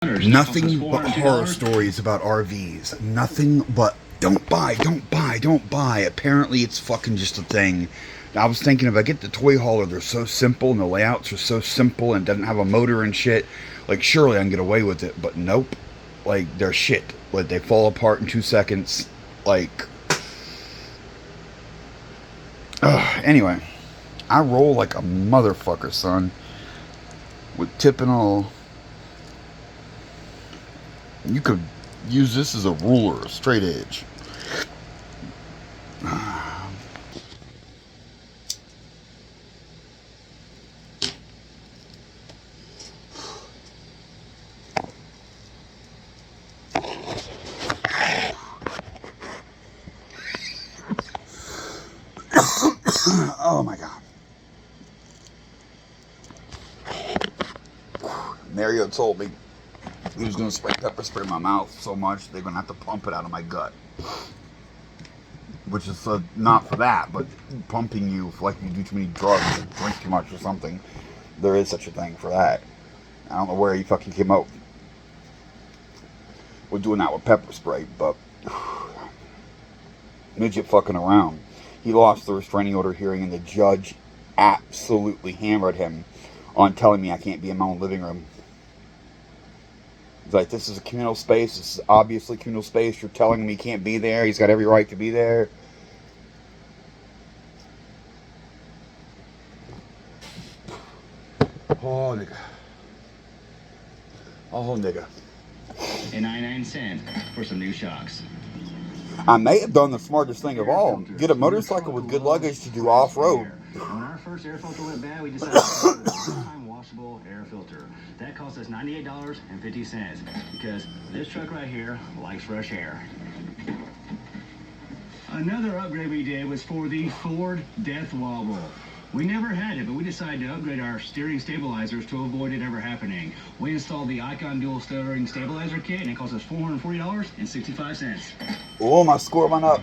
Nothing but horror stories about RVs. Nothing but don't buy, don't buy, don't buy. Apparently it's fucking just a thing. I was thinking if I get the toy hauler, they're so simple and the layouts are so simple and doesn't have a motor and shit. Like surely I can get away with it, but nope. Like they're shit. Like they fall apart in 2 seconds. Like anyway, I roll like a motherfucker, son. With tip and all. You could use this as a ruler, a straight edge. Oh my god. Mario told me he was going to spray pepper spray in my mouth so much they're going to have to pump it out of my gut. Which is not for that, but pumping you for like you do too many drugs or drink too much or something. There is such a thing for that. I don't know where he fucking came out with doing that with pepper spray, but midget fucking around. He lost the restraining order hearing and the judge absolutely hammered him on telling me I can't be in my own living room. He's like, this is a communal space. This is obviously communal space. You're telling him he can't be there. He's got every right to be there. Oh, nigga. Oh, nigga. And 99 cents for some new shocks. I may have done the smartest thing of all. Get a motorcycle with good luggage to do off-road. When our first air filter went bad, we decided to get a one-time washable air filter. That cost us $98.50 because this truck right here likes fresh air. Another upgrade we did was for the Ford Death Wobble. We never had it, but we decided to upgrade our steering stabilizers to avoid it ever happening. We installed the Icon Dual Steering Stabilizer Kit, and it cost us $440.65. Oh, my score went up.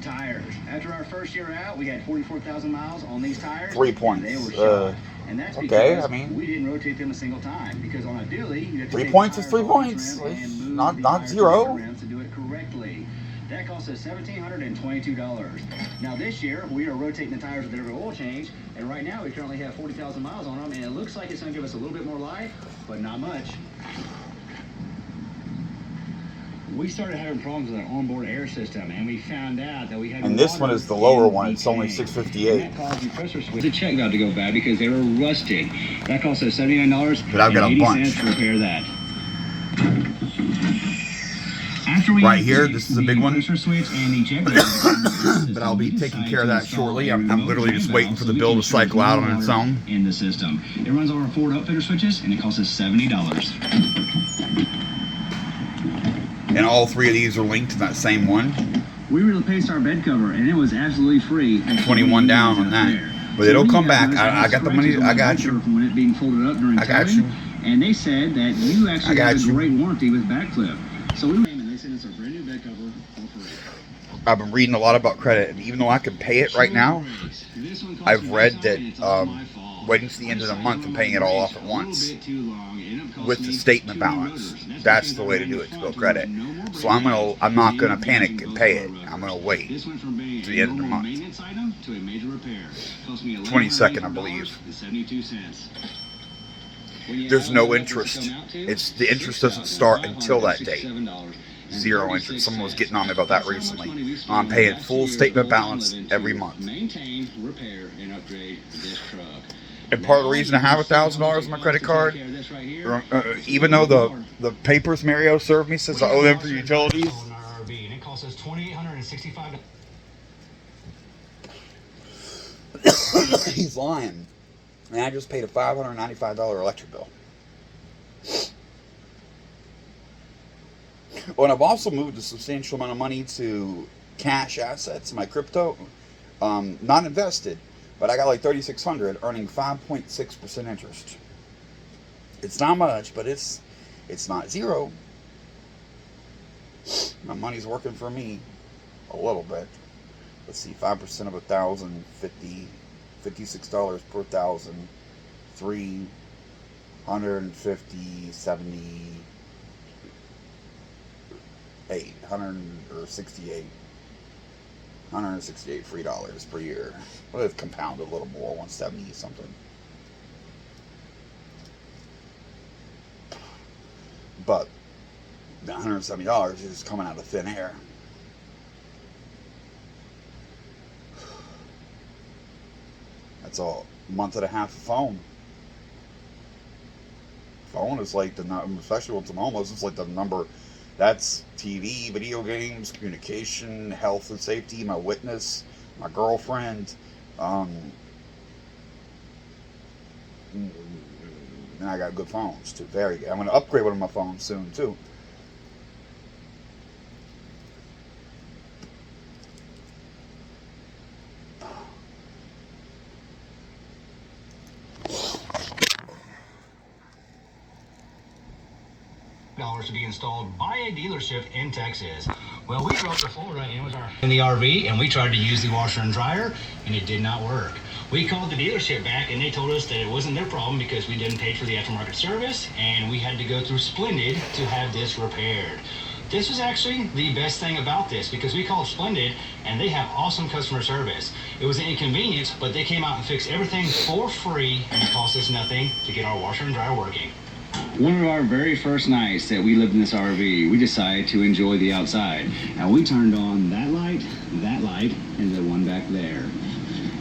Tires. After our first year out, we had 44,000 miles on these tires. 3 points. They were shot. And that's okay, because I mean, we didn't rotate them a single time. Because on a dually, you have to 3 take points the is 3 tires off the points. trim and move Not the not tires zero. to the rim to do it correctly. That cost us $1,722. Now this year, we are rotating the tires with every oil change, and right now we currently have 40,000 miles on them, and it looks like it's going to give us a little bit more life, but not much. We started having problems with our onboard air system, and we found out that we had. And this one is the lower one. It's only 658. That caused the pressure switch. The check valve to go bad because they were rusted. That cost us $79.80 But I've got a bunch to repair that. After we right here, this is a big one. Switch and the check but I'll be taking care of that shortly. I'm literally just waiting for the bill to cycle out on its own. In the system, it runs on our Ford upfitter switches, and it costs us $70. And all three of these are linked to that same one. We replaced our bed cover, and it was absolutely free. 21 down on that. But it'll come back. I got the money. I got you. From when it being folded up during I got you. And they said that you actually got have a you. great warranty with Backflip. So we and they said it's a brand new bed cover for free. I've been reading a lot about credit, and even though I can pay it right now, I've read that waiting to the end of the month and paying it all off at once with the statement balance. That's the way to do it to build credit. So I'm not gonna panic and pay it. I'm gonna wait to the end of the month. 22nd, I believe. There's no interest. The interest doesn't start until that date. Zero interest. Someone was getting on me about that recently. I'm paying full statement balance every month. And part of the reason I have $1,000 on my credit card, even though the papers Mario served me says I owe them for utilities. It costs us $2,865. He's lying. And I just paid a $595 electric bill. Oh, and I've also moved a substantial amount of money to cash assets, my crypto. Not invested, but I got like $3,600 earning 5.6% interest. It's not much, but it's not zero. My money's working for me a little bit. Let's see, 5% of 1,000, $56 per thousand, 3 150, 78, 100 or 68, 168 free dollars per year. Well, it's compounded a little more, 170 something. But the $170 is coming out of thin air. That's all. A month and a half of phone. Phone is like the, especially once I'm homeless, it's like the number. That's TV, video games, communication, health and safety, my witness, my girlfriend. And I got good phones too. Very good. I'm going to upgrade one of my phones soon too. To be installed by a dealership in Texas. Well, we drove to Florida and it was in the RV, and we tried to use the washer and dryer, and it did not work. We called the dealership back, and they told us that it wasn't their problem because we didn't pay for the aftermarket service, and we had to go through Splendid to have this repaired. This was actually the best thing about this because we called Splendid and they have awesome customer service. It was an inconvenience, but they came out and fixed everything for free, and it cost us nothing to get our washer and dryer working. One of our very first nights that we lived in this RV, we decided to enjoy the outside. And we turned on that light, and the one back there.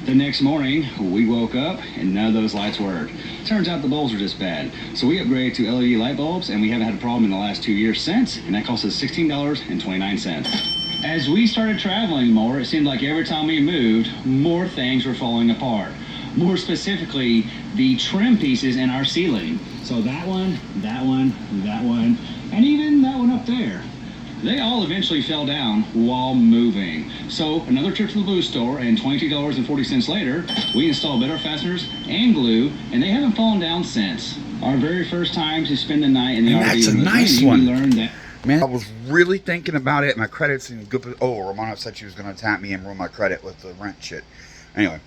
The next morning, we woke up and none of those lights worked. Turns out the bulbs were just bad. So we upgraded to LED light bulbs, and we haven't had a problem in the last 2 years since, and that cost us $16.29. As we started traveling more, it seemed like every time we moved, more things were falling apart. More specifically, the trim pieces in our ceiling. So that one, and even that one up there. They all eventually fell down while moving. So another trip to the Blue store, and $22.40 later, we installed better fasteners and glue, and they haven't fallen down since. Our very first time to spend the night in the RV. That's a nice one. We learned that. Man, I was really thinking about it. My credit's in good. Oh, Romana said she was going to tap me and ruin my credit with the rent shit. Anyway,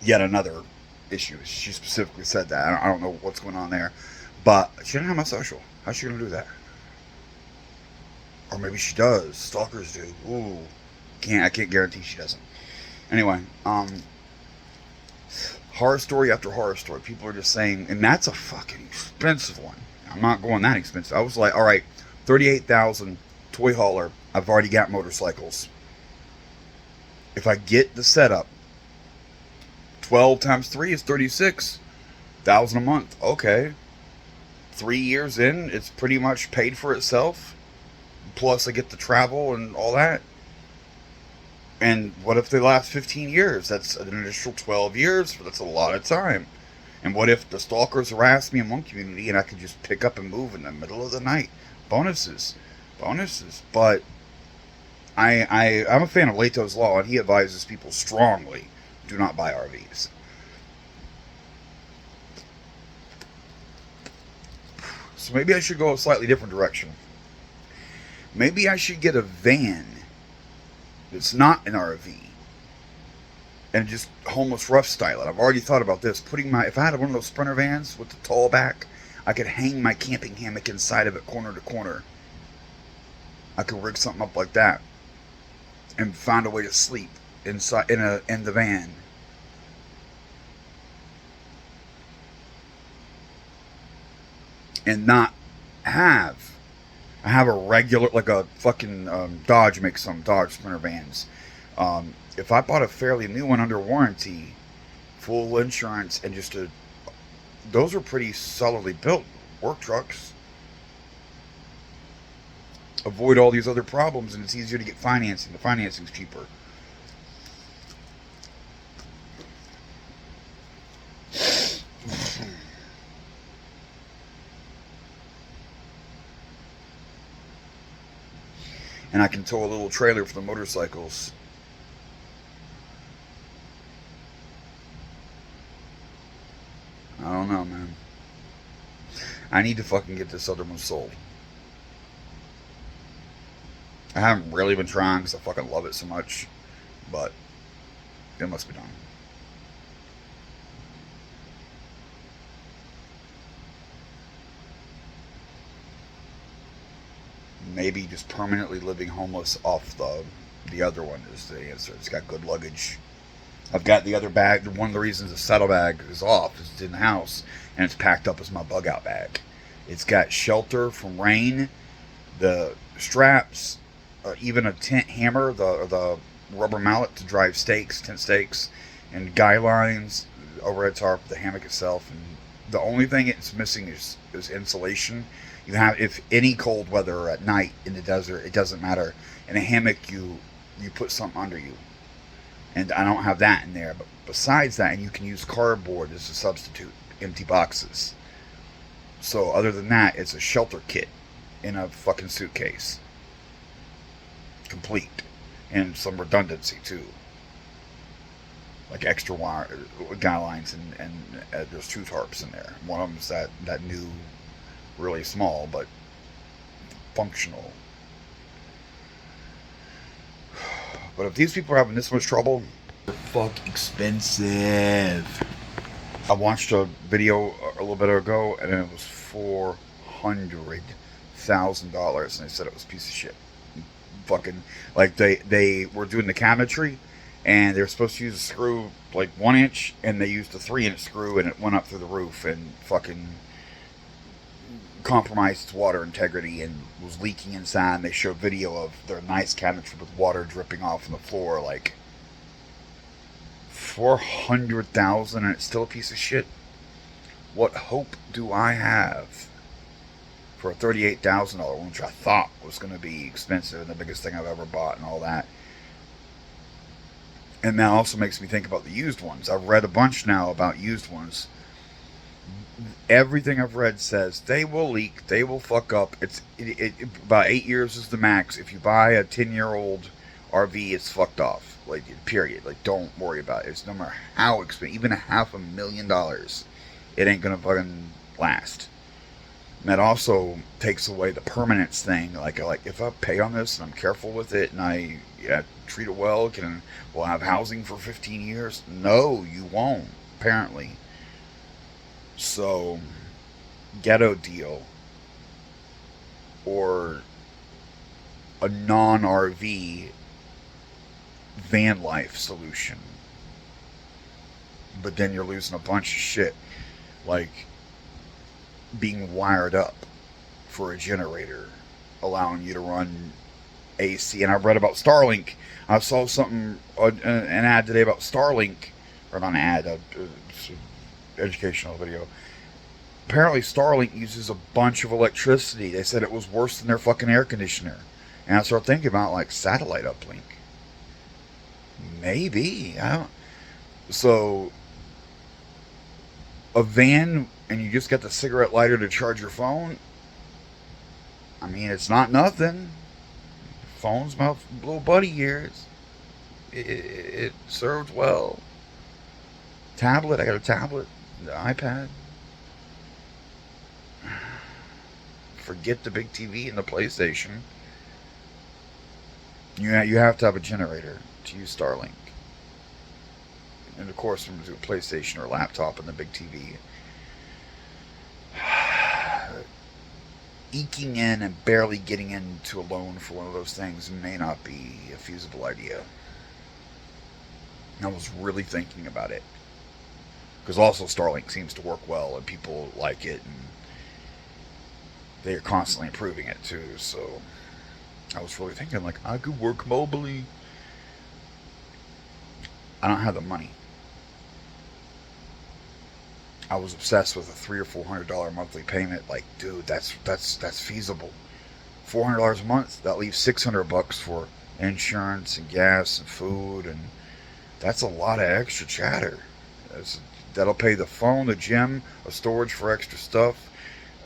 yet another issue. She specifically said that. I don't know what's going on there, but she didn't have my social. How's she gonna do that? Or maybe she does. Stalkers do. Ooh, I can't guarantee she doesn't. Anyway, horror story after horror story. People are just saying, and that's a fucking expensive one. I'm not going that expensive. I was like, all right, $38,000 toy hauler. I've already got motorcycles. If I get the setup, 12 times 3 is 36,000 a month. Okay. 3 years in, it's pretty much paid for itself. Plus I get the travel and all that. And what if they last 15 years? That's an additional 12 years. That's a lot of time. And what if the stalkers harass me in one community and I could just pick up and move in the middle of the night? Bonuses. But I'm a fan of Leto's Law, and he advises people strongly, do not buy RVs. So maybe I should go a slightly different direction. Maybe I should get a van that's not an RV and just homeless rough style it. I've already thought about this. If I had one of those Sprinter vans with the tall back, I could hang my camping hammock inside of it corner to corner. I could rig something up like that and find a way to sleep inside in the van. And not have a regular, like a fucking Dodge makes some Dodge Sprinter vans. If I bought a fairly new one under warranty, full insurance, and those are pretty solidly built work trucks. Avoid all these other problems, and it's easier to get financing. The financing's cheaper. And I can tow a little trailer for the motorcycles. I don't know, man. I need to fucking get this other one sold. I haven't really been trying because I fucking love it so much. But it must be done. maybe just permanently living homeless off the other one is the answer. It's got good luggage. I've got the other bag. One of the reasons the saddle bag is off is it's in the house, and it's packed up as my bug out bag. It's got shelter from rain, the straps, even a tent hammer, the rubber mallet to drive stakes, tent stakes, and guy lines, overhead tarp, the hammock itself. And the only thing it's missing is insulation. You have, if any cold weather at night in the desert, it doesn't matter. In a hammock, you put something under you. And I don't have that in there. But besides that, and you can use cardboard as a substitute, empty boxes. So other than that, it's a shelter kit in a fucking suitcase. Complete. And some redundancy too. Like extra wire, guy lines, and there's 2 tarps in there. One of them is that new, really small, but functional. But if these people are having this much trouble, they're fuck expensive. I watched a video a little bit ago, and it was $400,000, and they said it was a piece of shit. Fucking, like, they were doing the cabinetry, and they were supposed to use a screw like 1 inch, and they used a 3-inch screw, and it went up through the roof and fucking compromised its water integrity and was leaking inside. And they showed video of their nice cabinetry with water dripping off on the floor. Like, $400,000 and it's still a piece of shit. What hope do I have for a $38,000 one, which I thought was going to be expensive and the biggest thing I've ever bought and all that? And that also makes me think about the used ones. I've read a bunch now about used ones. Everything I've read says they will leak, they will fuck up. It's about 8 years is the max. If you buy a 10-year-old RV, it's fucked off. Like, period. Like, don't worry about it. It's no matter how expensive, even $500,000, it ain't gonna fucking last. And that also takes away the permanence thing. Like if I pay on this and I'm careful with it and I treat it well, we'll have housing for 15 years. No, you won't, apparently. So, ghetto deal or a non-RV van life solution. But then you're losing a bunch of shit, like being wired up for a generator, allowing you to run AC. And I've read about Starlink. I saw something, an ad today about Starlink, or not an ad, educational video. Apparently Starlink uses a bunch of electricity. They said it was worse than their fucking air conditioner. And I started thinking about, like, satellite uplink. Maybe. So, a van, and you just got the cigarette lighter to charge your phone? I mean, it's not nothing. Phone's my little buddy here. It served well. Tablet, I got a tablet. The iPad. Forget the big TV and the PlayStation. You have to have a generator to use Starlink. And of course, from a PlayStation or a laptop and the big TV. Eking in and barely getting into a loan for one of those things may not be a feasible idea. I was really thinking about it. Because also Starlink seems to work well and people like it, and they are constantly improving it too. So I was really thinking, like, I could work mobily. I don't have the money. I was obsessed with a $300 or $400 monthly payment. Like, dude, that's feasible. $400 a month, that leaves $600 for insurance and gas and food, and that's a lot of extra chatter. That'll pay the phone, the gym, a storage for extra stuff,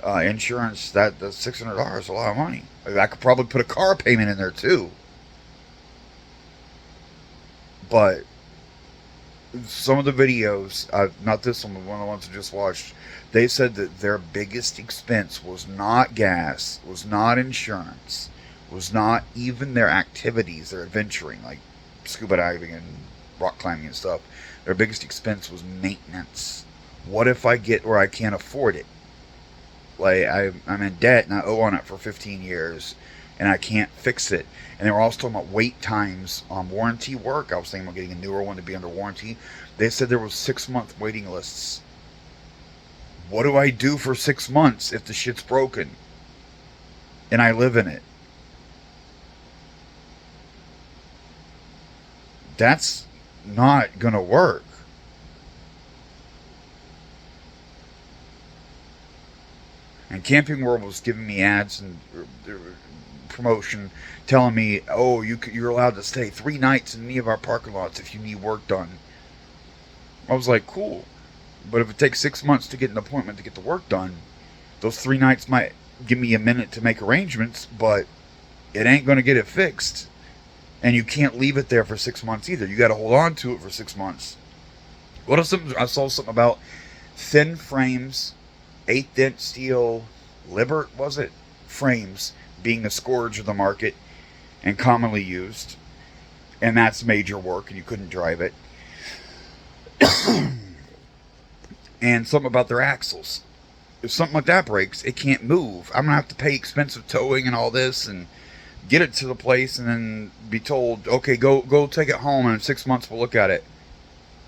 insurance. That's $600 is a lot of money. I could probably put a car payment in there too. But some of the videos, not this one, but one of the ones I just watched, they said that their biggest expense was not gas, was not insurance, was not even their activities, their adventuring, like scuba diving and rock climbing and stuff. Their biggest expense was maintenance. What if I get where I can't afford it? Like, I'm in debt and I owe on it for 15 years, and I can't fix it. And they were also talking about wait times on warranty work. I was thinking about getting a newer one to be under warranty. They said there was 6-month waiting lists. What do I do for 6 months if the shit's broken and I live in it? That's not gonna work. And Camping World was giving me ads and promotion telling me, oh, you're allowed to stay 3 nights in any of our parking lots if you need work done. I was like, cool. But if it takes 6 months to get an appointment to get the work done, those 3 nights might give me a minute to make arrangements, but it ain't going to get it fixed. And you can't leave it there for 6 months either. You got to hold on to it for 6 months. What if I saw something about thin frames, 1/8 steel Libert, was it? Frames being a scourge of the market and commonly used. And that's major work and you couldn't drive it. And something about their axles. If something like that breaks, it can't move. I'm going to have to pay expensive towing and all this and get it to the place and then be told, okay, go take it home and in 6 months we'll look at it.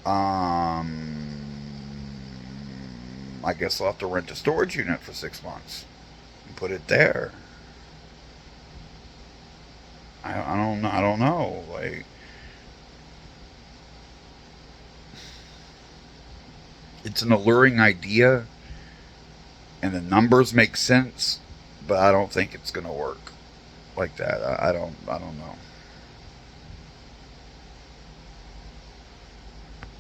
I guess I'll have to rent a storage unit for 6 months and put it there. I don't know. Like, it's an alluring idea and the numbers make sense, but I don't think it's going to work like that. I don't know.